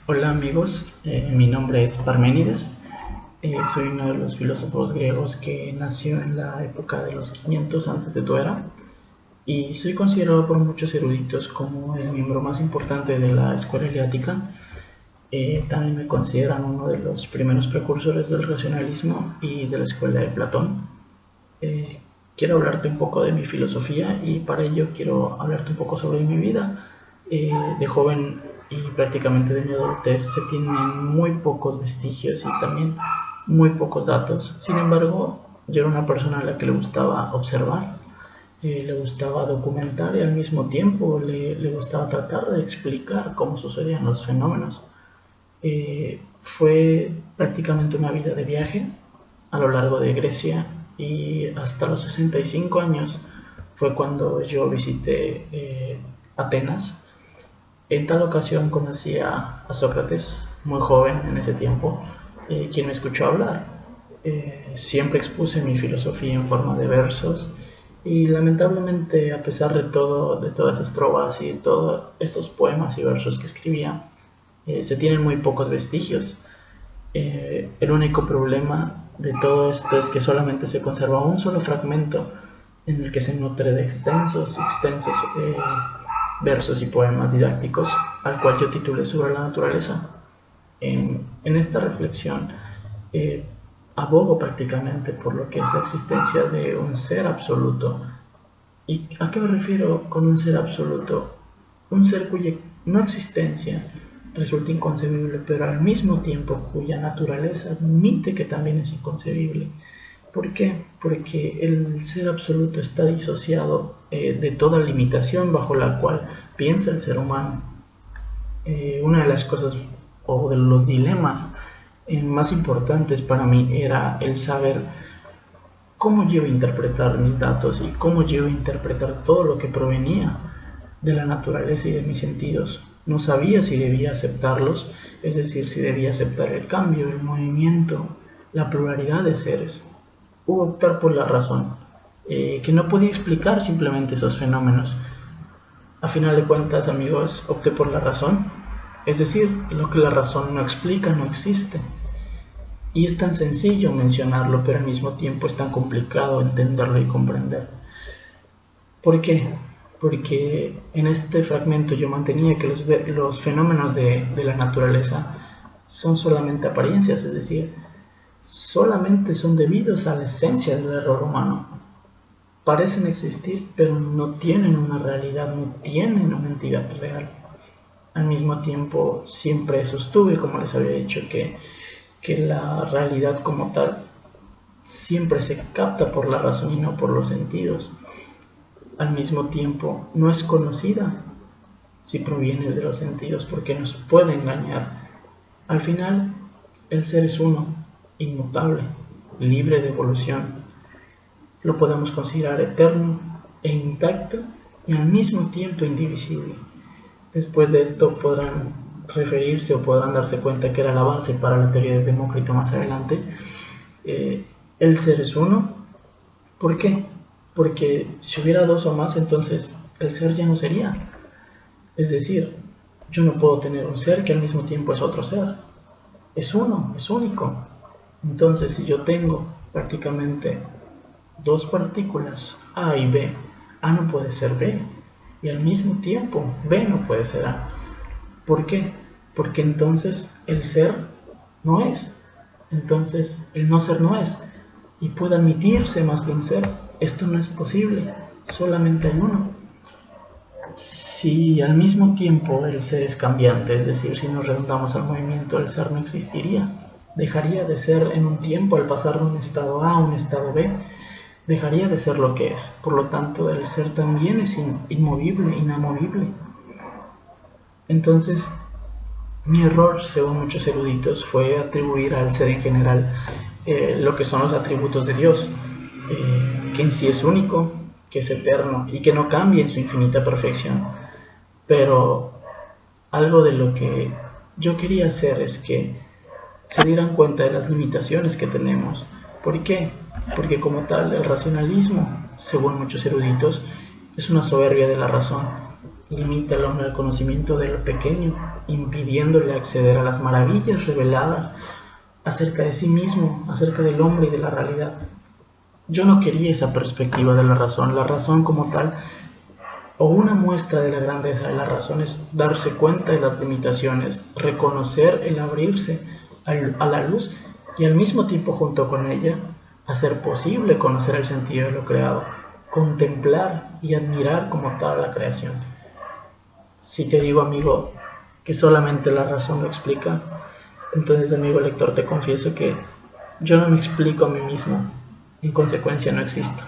Hola amigos, mi nombre es Parménides. Soy uno de los filósofos griegos que nació en la época de los 500 antes de tu era y soy considerado por muchos eruditos como el miembro más importante de la escuela eleática. También me consideran uno de los primeros precursores del racionalismo y de la escuela de Platón. Eh, Quiero hablarte un poco de mi filosofía y para ello quiero hablarte un poco sobre mi vida. De joven y prácticamente de mi adultez se tienen muy pocos vestigios y también muy pocos datos. Sin embargo, yo era una persona a la que le gustaba observar, le gustaba documentar y al mismo tiempo le gustaba tratar de explicar cómo sucedían los fenómenos. Fue prácticamente una vida de viaje a lo largo de Grecia y hasta los 65 años fue cuando yo visité Atenas. En tal ocasión conocí a Sócrates, muy joven en ese tiempo, quien me escuchó hablar. Siempre expuse mi filosofía en forma de versos y lamentablemente, a pesar de todo, de todas esas trovas y de todos estos poemas y versos que escribía, se tienen muy pocos vestigios. El único problema de todo esto es que solamente se conserva un solo fragmento en el que se nutre de extensos versos y poemas didácticos, al cual yo titulé Sobre la naturaleza. En esta reflexión eh, abogo prácticamente por lo que es la existencia de un ser absoluto. ¿Y a qué me refiero con un ser absoluto? Un ser cuya no existencia resulta inconcebible, pero al mismo tiempo cuya naturaleza admite que también es inconcebible. ¿Por qué? Porque el ser absoluto está disociado de toda limitación bajo la cual piensa el ser humano. Una de las cosas o de los dilemas más importantes para mí era el saber cómo yo interpretar mis datos y cómo yo interpretar todo lo que provenía de la naturaleza y de mis sentidos. No sabía si debía aceptarlos, es decir, si debía aceptar el cambio, el movimiento, la pluralidad de seres, u optar por la razón, que no podía explicar simplemente esos fenómenos. A final de cuentas, amigos, opté por la razón, es decir, lo que la razón no explica no existe. Y es tan sencillo mencionarlo, pero al mismo tiempo es tan complicado entenderlo y comprender. ¿Por qué? Porque en este fragmento yo mantenía que los fenómenos de la naturaleza son solamente apariencias, es decir, solamente son debidos a la esencia del error humano. Parecen existir, pero no tienen una realidad, no tienen una entidad real. Al mismo tiempo, siempre sostuve, como les había dicho, que la realidad como tal siempre se capta por la razón y no por los sentidos. Al mismo tiempo, no es conocida si proviene de los sentidos porque nos puede engañar. Al final, el ser es uno, inmutable, libre de evolución. Lo podemos considerar eterno e intacto y al mismo tiempo indivisible. Después de esto podrán referirse o podrán darse cuenta que era la base para la teoría de Demócrito más adelante. El ser es uno. ¿Por qué? Porque si hubiera dos o más, entonces el ser ya no sería. Es decir, yo no puedo tener un ser que al mismo tiempo es otro ser. Es uno, es único. Entonces, si yo tengo prácticamente dos partículas, A y B, A no puede ser B, y al mismo tiempo B no puede ser A. ¿Por qué? Porque entonces el ser no es. Entonces el no ser no es. Y puede admitirse más de un ser. Esto no es posible. Solamente hay uno. Si al mismo tiempo el ser es cambiante, es decir, si nos redundamos al movimiento, el ser no existiría. Dejaría de ser en un tiempo al pasar de un estado A a un estado B. Dejaría de ser lo que es. Por lo tanto, el ser también es inmovible, inamovible. Entonces, mi error, según muchos eruditos, fue atribuir al ser en general lo que son los atributos de Dios, que en sí es único, que es eterno y que no cambia en su infinita perfección. Pero algo de lo que yo quería hacer es que se dieran cuenta de las limitaciones que tenemos. ¿Por qué? Porque como tal, el racionalismo, según muchos eruditos, es una soberbia de la razón. Limita al hombre al conocimiento de lo pequeño impidiéndole acceder a las maravillas reveladas acerca de sí mismo, acerca del hombre y de la realidad. Yo no quería esa perspectiva de la razón como tal, o una muestra de la grandeza de la razón es darse cuenta de las limitaciones, reconocer el abrirse a la luz y al mismo tiempo junto con ella hacer posible conocer el sentido de lo creado, contemplar y admirar como tal la creación. Si te digo, amigo, que solamente la razón lo explica, entonces, amigo lector, te confieso que yo no me explico a mí mismo, en consecuencia no existo.